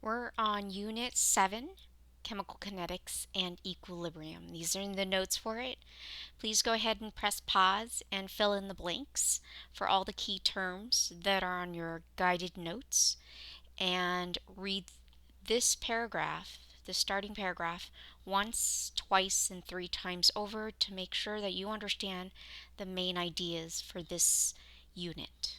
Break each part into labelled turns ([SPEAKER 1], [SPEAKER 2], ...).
[SPEAKER 1] We're on Unit 7, Chemical Kinetics and Equilibrium. These are the notes for it. Please go ahead and press pause and fill in the blanks for all the key terms that are on your guided notes, and read this paragraph, the starting paragraph, once, twice, and 3 times over to make sure that you understand the main ideas for this unit.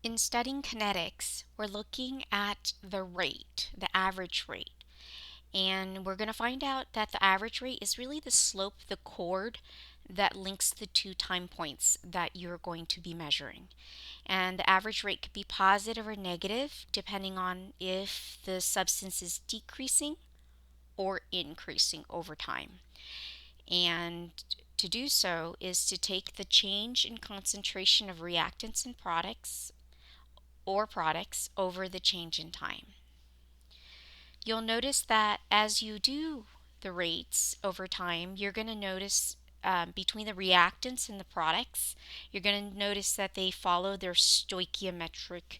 [SPEAKER 1] In studying kinetics, we're looking at the rate, the average rate. And we're going to find out that the average rate is really the slope, the chord that links the 2 time points that you're going to be measuring. And the average rate could be positive or negative depending on if the substance is decreasing or increasing over time. And to do so is to take the change in concentration of reactants and products over the change in time. You'll notice that as you do the rates over time, you're going to notice between the reactants and the products, you're going to notice that they follow their stoichiometric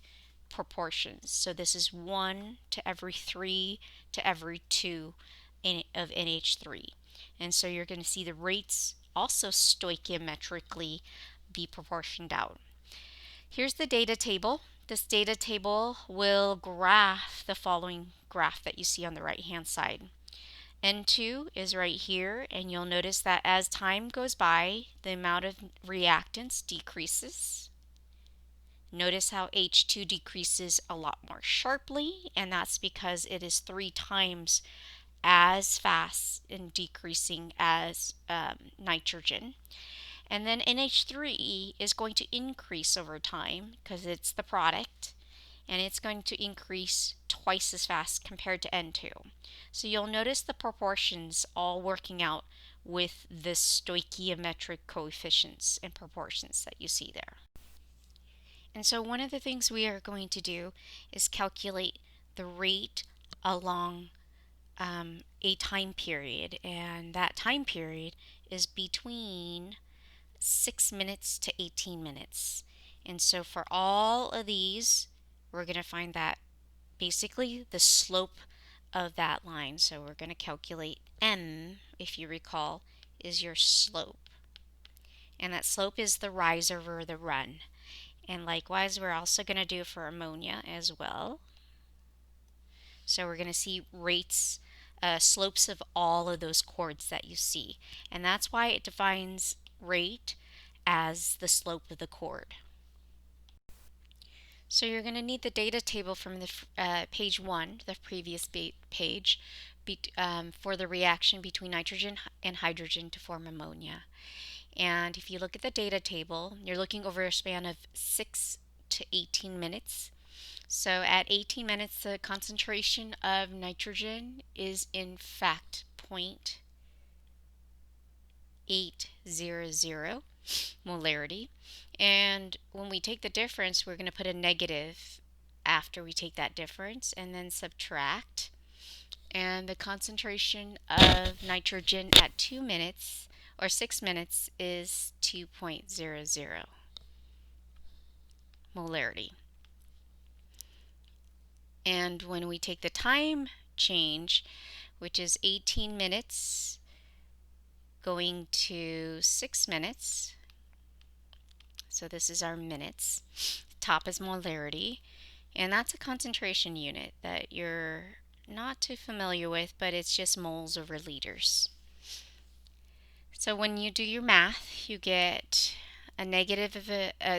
[SPEAKER 1] proportions. So this is 1 to every 3 to every 2 of NH3. And so you're going to see the rates also stoichiometrically be proportioned out. Here's the data table. This data table will graph the following graph that you see on the right hand side. N2 is right here, and you'll notice that as time goes by, the amount of reactants decreases. Notice how H2 decreases a lot more sharply, and that's because it is 3 times as fast in decreasing as nitrogen. And then NH3 is going to increase over time because it's the product, and it's going to increase twice as fast compared to N2. So you'll notice the proportions all working out with the stoichiometric coefficients and proportions that you see there. And so one of the things we are going to do is calculate the rate along a time period, and that time period is between 6 minutes to 18 minutes. And so for all of these, we're going to find that basically the slope of that line. So we're going to calculate M, if you recall, is your slope. And that slope is the rise over the run. And likewise, we're also going to do it for ammonia as well. So we're going to see rates, slopes of all of those chords that you see. And that's why it defines rate as the slope of the chord. So you're going to need the data table from the page 1, the previous page, for the reaction between nitrogen and hydrogen to form ammonia. And if you look at the data table, you're looking over a span of 6 to 18 minutes. So at 18 minutes, the concentration of nitrogen is in fact 0.800 molarity. And when we take the difference, we're going to put a negative after we take that difference and then subtract. And the concentration of nitrogen at 2 minutes or 6 minutes is 2.00 molarity. And when we take the time change, which is 18 minutes going to 6 minutes, so this is our minutes, top is molarity, and that's a concentration unit that you're not too familiar with, but it's just moles over liters. So when you do your math, you get a negative of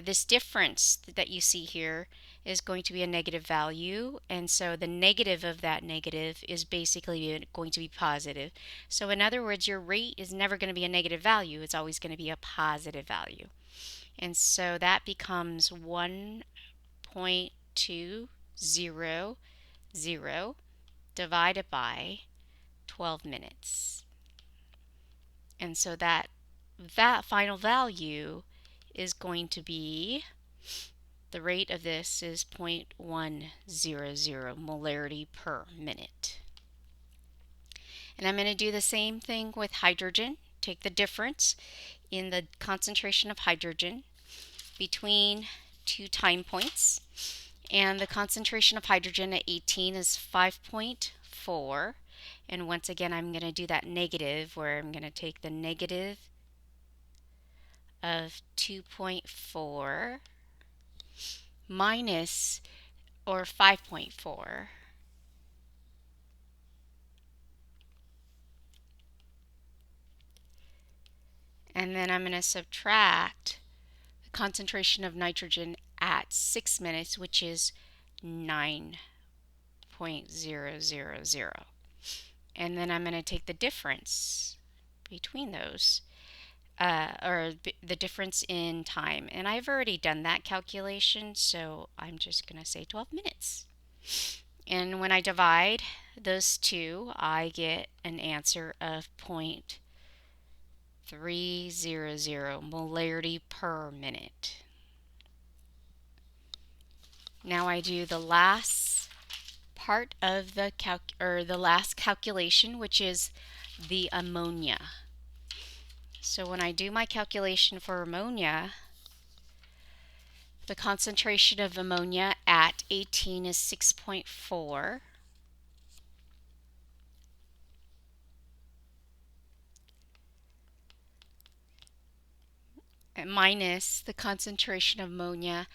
[SPEAKER 1] this difference that you see here is going to be a negative value, and so the negative of that negative is basically going to be positive. So in other words, your rate is never going to be a negative value, it's always going to be a positive value. And so that becomes 1.200 divided by 12 minutes. And so that final value is going to be, the rate of this is 0.100 molarity per minute. And I'm going to do the same thing with hydrogen. Take the difference in the concentration of hydrogen between 2 time points, And the concentration of hydrogen at 18 is 5.4. And once again, I'm going to do that negative, where I'm going to take the negative of 2.4 minus, or 5.4, and then I'm going to subtract the concentration of nitrogen at 6 minutes, which is 9.000. And then I'm going to take the difference between those, the difference in time. And I've already done that calculation, so I'm just going to say 12 minutes. And when I divide those two, I get an answer of 0.300 molarity per minute. Now I do the last part of the last calculation, which is the ammonia. So when I do my calculation for ammonia, the concentration of ammonia at 18 is 6.4. Minus the concentration of ammonia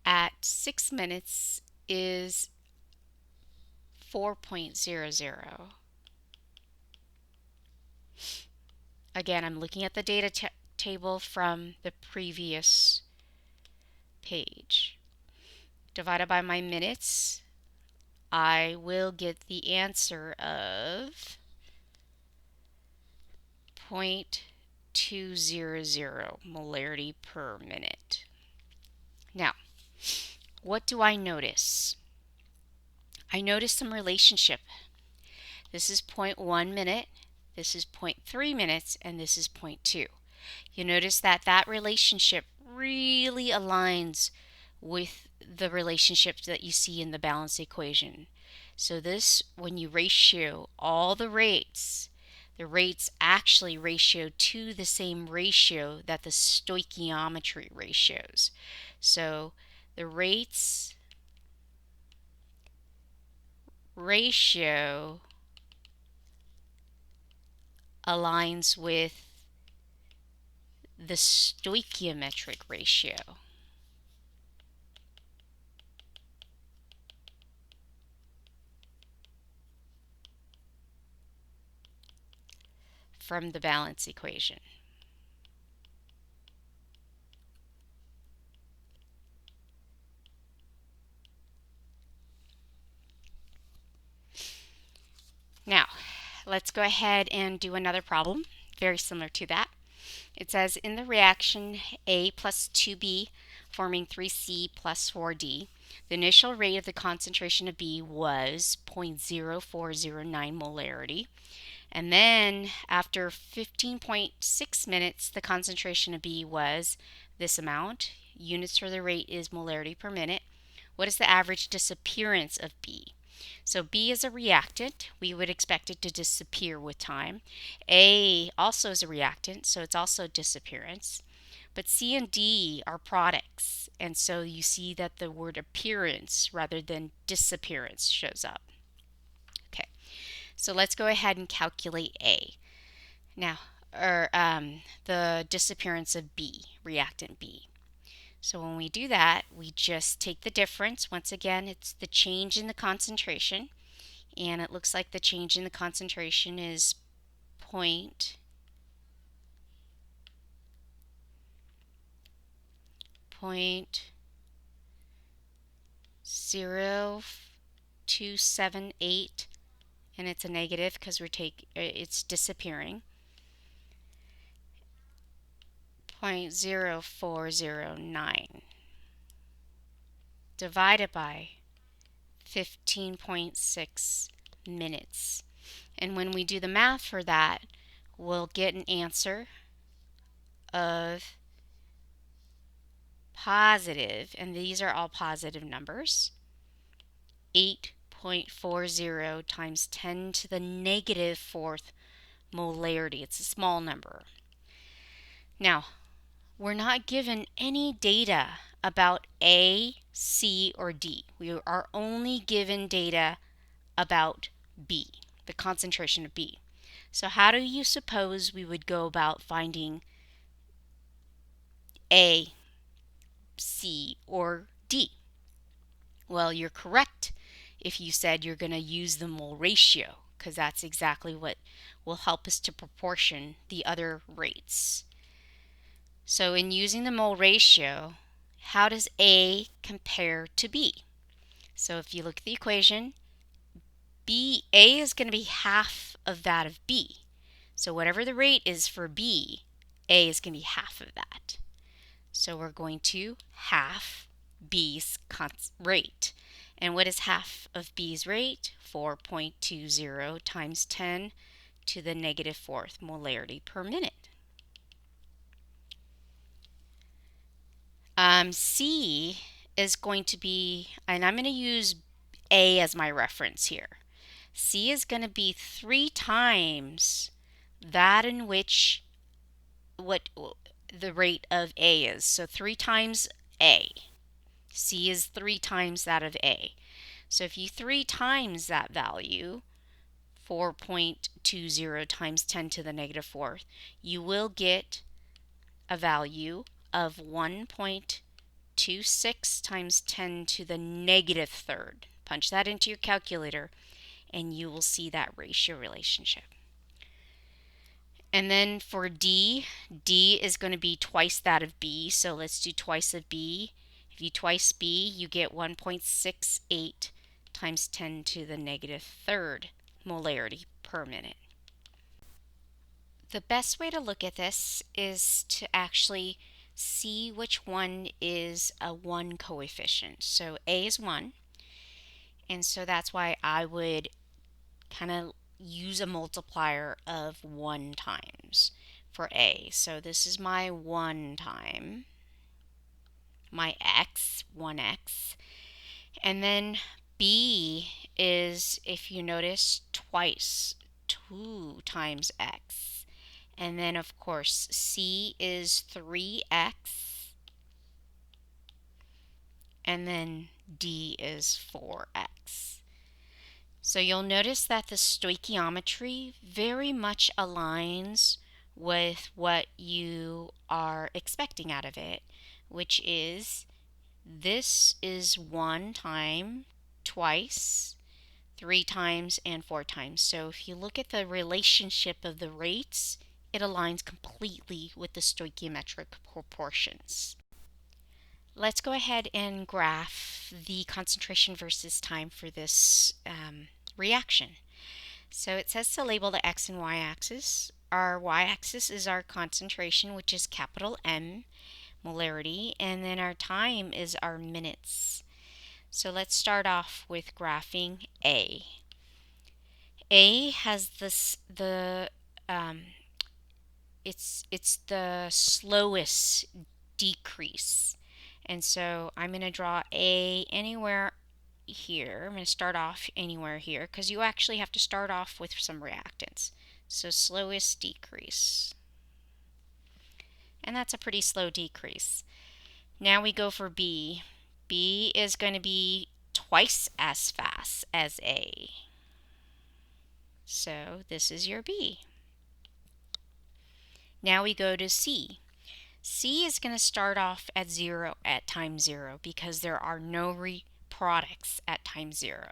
[SPEAKER 1] at 6 minutes is 4.00. Again, I'm looking at the data table from the previous page. Divided by my minutes, I will get the answer of 0.200 molarity per minute. Now, what do I notice? I notice some relationship. This is 0.1 minute, this is 0.3 minutes, and this is 0.2. You notice that that relationship really aligns with the relationships that you see in the balance equation. So this, when you ratio all the rates actually ratio to the same ratio that the stoichiometry ratios. So the rates ratio aligns with the stoichiometric ratio. From the balance equation. Now, let's go ahead and do another problem, very similar to that. It says, in the reaction A plus 2B forming 3C plus 4D, the initial rate of the concentration of B was 0.0409 molarity. And then after 15.6 minutes, the concentration of B was this amount. Units for the rate is molarity per minute. What is the average disappearance of B? So B is a reactant. We would expect it to disappear with time. A also is a reactant, so it's also disappearance. But C and D are products, and so you see that the word appearance rather than disappearance shows up. Okay, so let's go ahead and calculate A. Now, the disappearance of B, reactant B. So when we do that, we just take the difference. Once again, it's the change in the concentration, and it looks like the change in the concentration is 0.0278, and it's a negative because it's disappearing. 0.0409 divided by 15.6 minutes. And when we do the math for that, we'll get an answer of positive, and these are all positive numbers, 8.40 times 10 to the negative fourth molarity. It's a small number. Now, we're not given any data about A C, or D. We are only given data about B, the concentration of B. So how do you suppose we would go about finding A, C, or D? Well, you're correct if you said you're going to use the mole ratio, because that's exactly what will help us to proportion the other rates. So in using the mole ratio, how does A compare to B? So if you look at the equation, A is going to be half of that of B. So whatever the rate is for B, A is going to be half of that. So we're going to half B's rate. And what is half of B's rate? 4.20 times 10 to the negative fourth molarity per minute. C is going to be, and I'm going to use A as my reference here. C is going to be 3 times that in which what the rate of A is. So 3 times A. C is 3 times that of A. So if you 3 times that value, 4.20 times 10 to the negative fourth, you will get a value of 1.26 times 10 to the negative third. Punch that into your calculator and you will see that ratio relationship. And then for D, D is going to be twice that of B, so let's do twice of B. If you twice B, you get 1.68 times 10 to the negative third molarity per minute. The best way to look at this is to actually see which one is a 1 coefficient. So A is 1, and so that's why I would kind of use a multiplier of 1 times for A. So this is my 1 time, my x, 1x. And then B is, if you notice, twice, 2 times x. And then, of course, C is 3x. And then D is 4x. So you'll notice that the stoichiometry very much aligns with what you are expecting out of it, which is this is 1 time, twice, 3 times, and 4 times. So if you look at the relationship of the rates, it aligns completely with the stoichiometric proportions. Let's go ahead and graph the concentration versus time for this reaction. So it says to label the x and y axis. Our y axis is our concentration, which is capital M, molarity, and then our time is our minutes. So let's start off with graphing A. A has it's the slowest decrease. And so I'm going to draw A anywhere here. I'm going to start off anywhere here because you actually have to start off with some reactants. So slowest decrease. And that's a pretty slow decrease. Now we go for B. B is going to be twice as fast as A. So this is your B. Now we go to C. C is going to start off at 0 at time 0 because there are no products at time 0.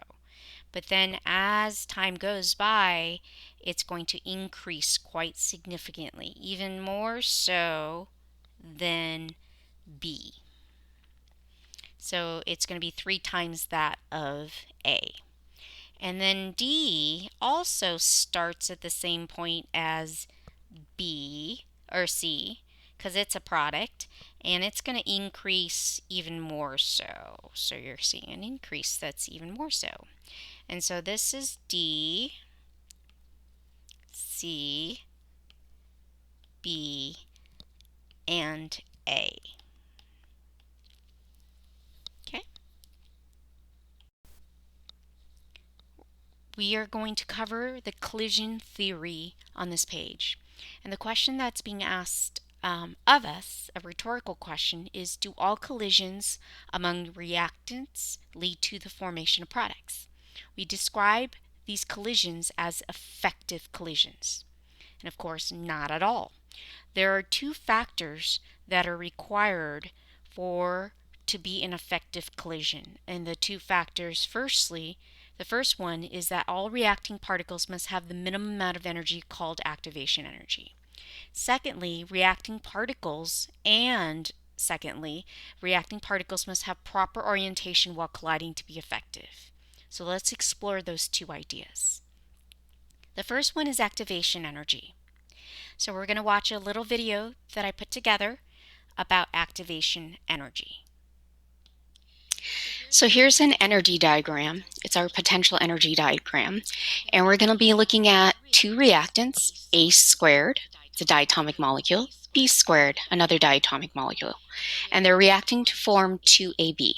[SPEAKER 1] But then as time goes by, it's going to increase quite significantly, even more so than B. So it's going to be 3 times that of A. And then D also starts at the same point as B or C because it's a product, and it's going to increase even more so. So you're seeing an increase that's even more so. And so this is D, C, B, and A. Okay? We are going to cover the collision theory on this page. And the question that's being asked of us, a rhetorical question, is do all collisions among reactants lead to the formation of products? We describe these collisions as effective collisions. And of course, not at all. There are two factors that are required for to be an effective collision. And the two factors, firstly, the first one is that all reacting particles must have the minimum amount of energy called activation energy. Secondly, reacting particles must have proper orientation while colliding to be effective. So let's explore those two ideas. The first one is activation energy. So we're going to watch a little video that I put together about activation energy. So here's an energy diagram. It's our potential energy diagram. And we're going to be looking at two reactants, A squared, it's a diatomic molecule, B squared, another diatomic molecule. And they're reacting to form 2AB.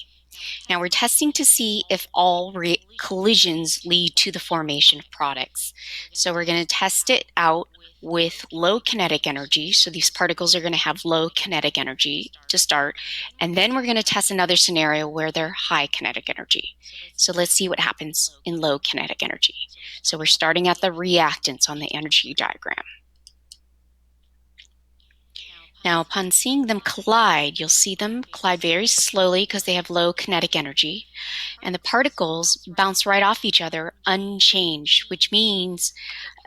[SPEAKER 1] Now we're testing to see if all collisions lead to the formation of products. So we're going to test it out with low kinetic energy. So these particles are going to have low kinetic energy to start. And then we're going to test another scenario where they're high kinetic energy. So let's see what happens in low kinetic energy. So we're starting at the reactants on the energy diagram. Now, upon seeing them collide, you'll see them collide very slowly because they have low kinetic energy. And the particles bounce right off each other unchanged, which means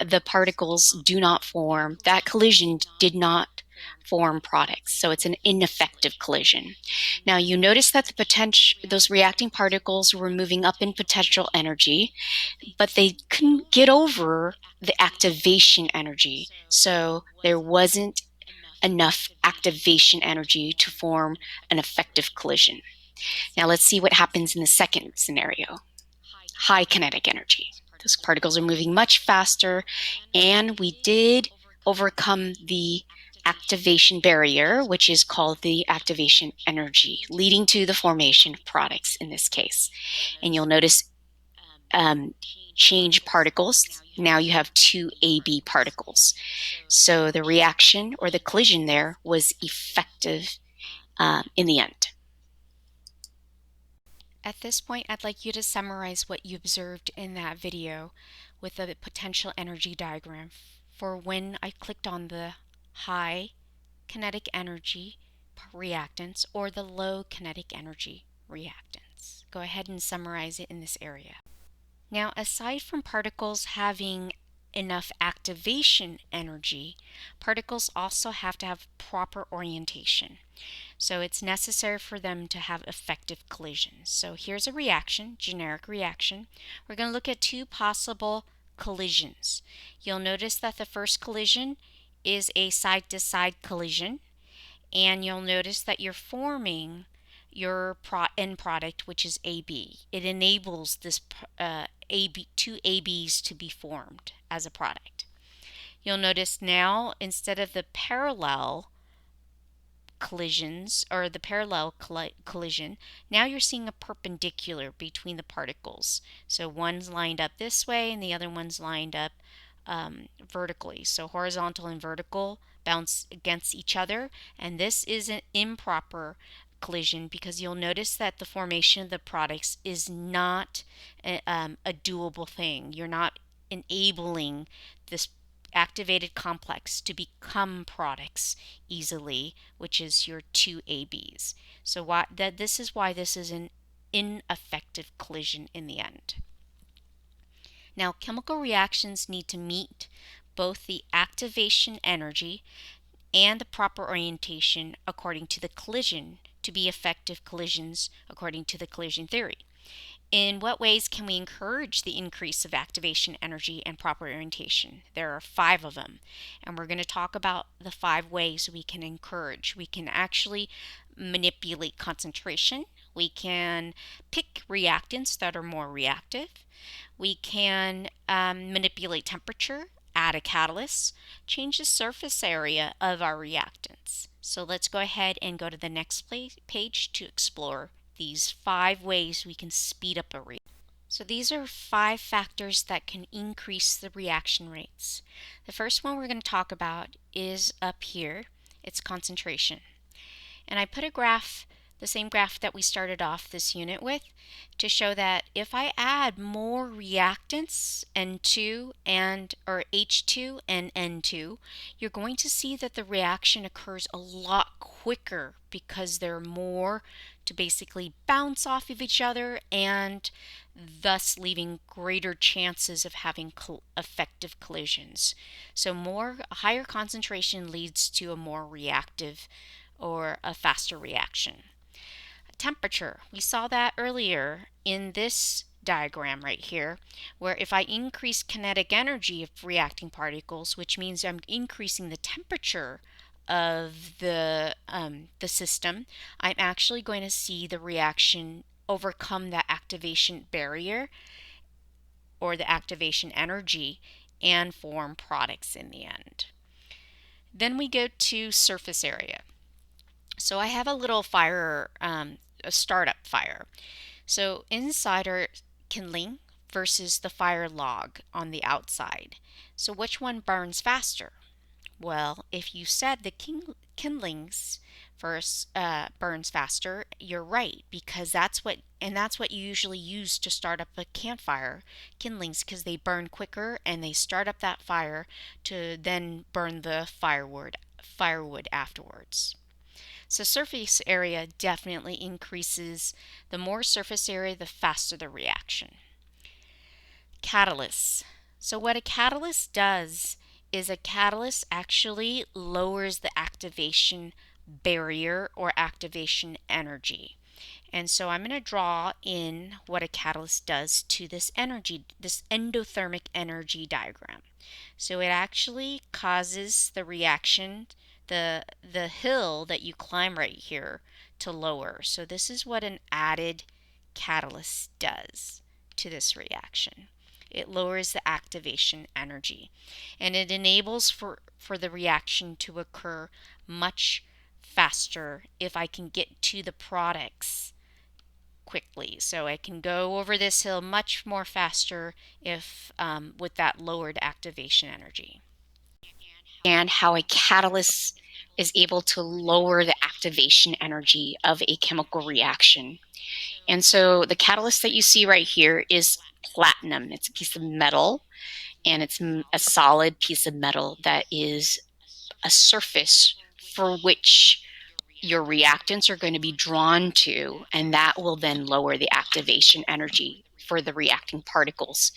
[SPEAKER 1] the particles do not form, that collision did not form products. So it's an ineffective collision. Now, you notice that those reacting particles were moving up in potential energy, but they couldn't get over the activation energy. So there wasn't enough activation energy to form an effective collision. Now let's see what happens in the second scenario. High kinetic energy. Those particles are moving much faster, and we did overcome the activation barrier, which is called the activation energy, leading to the formation of products in this case. And you'll notice change particles. Now you have two AB particles. So the reaction or the collision there was effective in the end. At this point, I'd like you to summarize what you observed in that video with a potential energy diagram for when I clicked on the high kinetic energy reactants or the low kinetic energy reactants. Go ahead and summarize it in this area. Now, aside from particles having enough activation energy, particles also have to have proper orientation. So it's necessary for them to have effective collisions. So here's a reaction, generic reaction. We're going to look at two possible collisions. You'll notice that the first collision is a side-to-side collision, and you'll notice that you're forming your end product, which is AB. It enables this two ABs to be formed as a product. You'll notice now, instead of the parallel collisions or the parallel collision, now you're seeing a perpendicular between the particles. So one's lined up this way and the other one's lined up vertically. So horizontal and vertical bounce against each other, and this is an improper collision because you'll notice that the formation of the products is not a doable thing. You're not enabling this activated complex to become products easily, which is your two ABs. So this is why this is an ineffective collision in the end. Now, chemical reactions need to meet both the activation energy and the proper orientation according to the collision to be effective collisions according to the collision theory. In what ways can we encourage the increase of activation energy and proper orientation? There are 5 of them, and we're going to talk about the 5 ways we can encourage. We can actually manipulate concentration. We can pick reactants that are more reactive. We can manipulate temperature, add a catalyst, change the surface area of our reactants. So let's go ahead and go to the next page to explore these 5 ways we can speed up a reaction. So these are 5 factors that can increase the reaction rates. The first one we're going to talk about is up here. its concentration. And I put a graph, the same graph that we started off this unit with, to show that if I add more reactants, N2 or H2 and N2, you're going to see that the reaction occurs a lot quicker because there are more to basically bounce off of each other, and thus leaving greater chances of having effective collisions. So a higher concentration leads to a more reactive or a faster reaction. Temperature, we saw that earlier in this diagram right here, where if I increase kinetic energy of reacting particles, which means I'm increasing the temperature of the system, I'm actually going to see the reaction overcome that activation barrier or the activation energy and form products in the end. Then we go to surface area. So I have a little fire, a startup fire. So inside are kindling versus the fire log on the outside. So which one burns faster? Well, if you said the kindlings first burns faster, you're right, because that's what you usually use to start up a campfire, kindlings, because they burn quicker and they start up that fire to then burn the firewood afterwards. So surface area definitely increases. The more surface area, the faster the reaction. Catalysts. So what a catalyst does is a catalyst actually lowers the activation barrier or activation energy. And so I'm going to draw in what a catalyst does to this endothermic energy diagram. So it actually causes the reaction, the hill that you climb right here, to lower. So this is what an added catalyst does to this reaction. It lowers the activation energy, and it enables for the reaction to occur much faster if I can get to the products quickly. So I can go over this hill much more faster if with that lowered activation energy.
[SPEAKER 2] And how a catalyst is able to lower the activation energy of a chemical reaction. And so the catalyst that you see right here is platinum. It's a piece of metal, and it's a solid piece of metal that is a surface for which your reactants are going to be drawn to, and that will then lower the activation energy for the reacting particles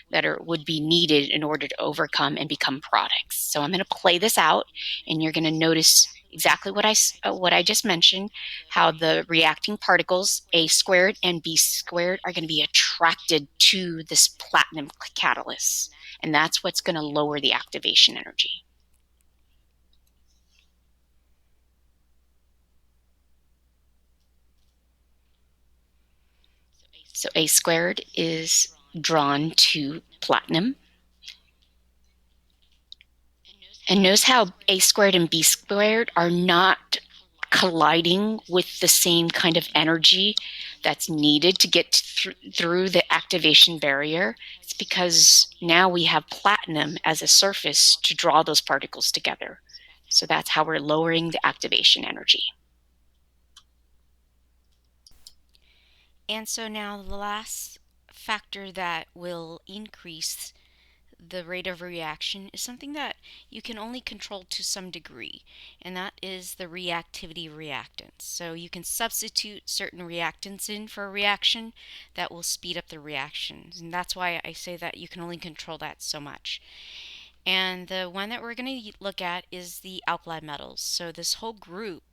[SPEAKER 2] that would be needed in order to overcome and become products. So I'm going to play this out, and you're going to notice exactly what I just mentioned, how the reacting particles A squared and B squared are going to be attracted to this platinum catalyst, and that's what's going to lower the activation energy. So A squared is drawn to platinum. And notice how A squared and B squared are not colliding with the same kind of energy that's needed to get through the activation barrier. It's because now we have platinum as a surface to draw those particles together. So that's how we're lowering the activation energy.
[SPEAKER 1] And so now the last factor that will increase the rate of reaction is something that you can only control to some degree, and that is the reactivity reactance. So you can substitute certain reactants in for a reaction that will speed up the reactions, and that's why I say that you can only control that so much. And the one that we're going to look at is the alkali metals. So this whole group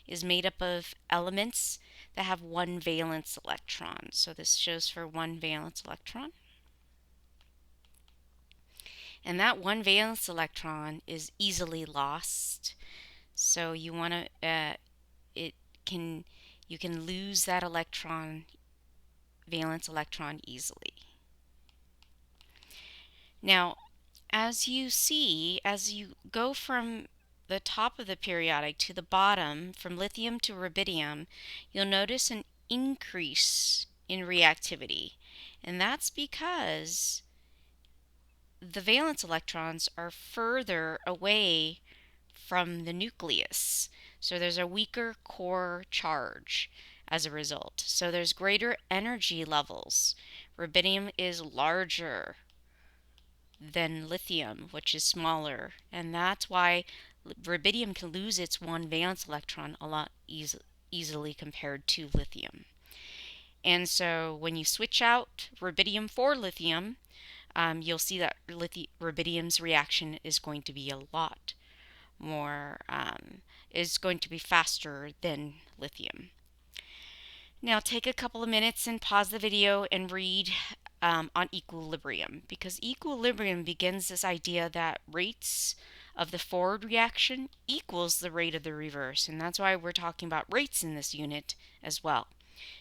[SPEAKER 1] is made up of elements that have one valence electron. So this shows for one valence electron. And that one valence electron is easily lost. So you want to, you can lose that valence electron easily. Now, as you see, as you go from the top of the periodic to the bottom, from lithium to rubidium, you'll notice an increase in reactivity. And that's because the valence electrons are further away from the nucleus. So there's a weaker core charge as a result. So there's greater energy levels. Rubidium is larger than lithium, which is smaller, and that's why rubidium can lose its one valence electron a lot easily compared to lithium. And so when you switch out rubidium for lithium, you'll see that rubidium's reaction is going to be a lot more, is going to be faster than lithium. Now take a couple of minutes and pause the video and read on equilibrium, because equilibrium begins this idea that rates of the forward reaction equals the rate of the reverse, and that's why we're talking about rates in this unit as well,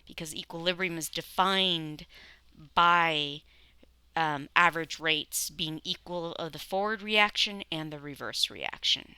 [SPEAKER 1] because equilibrium is defined by average rates being equal of the forward reaction and the reverse reaction.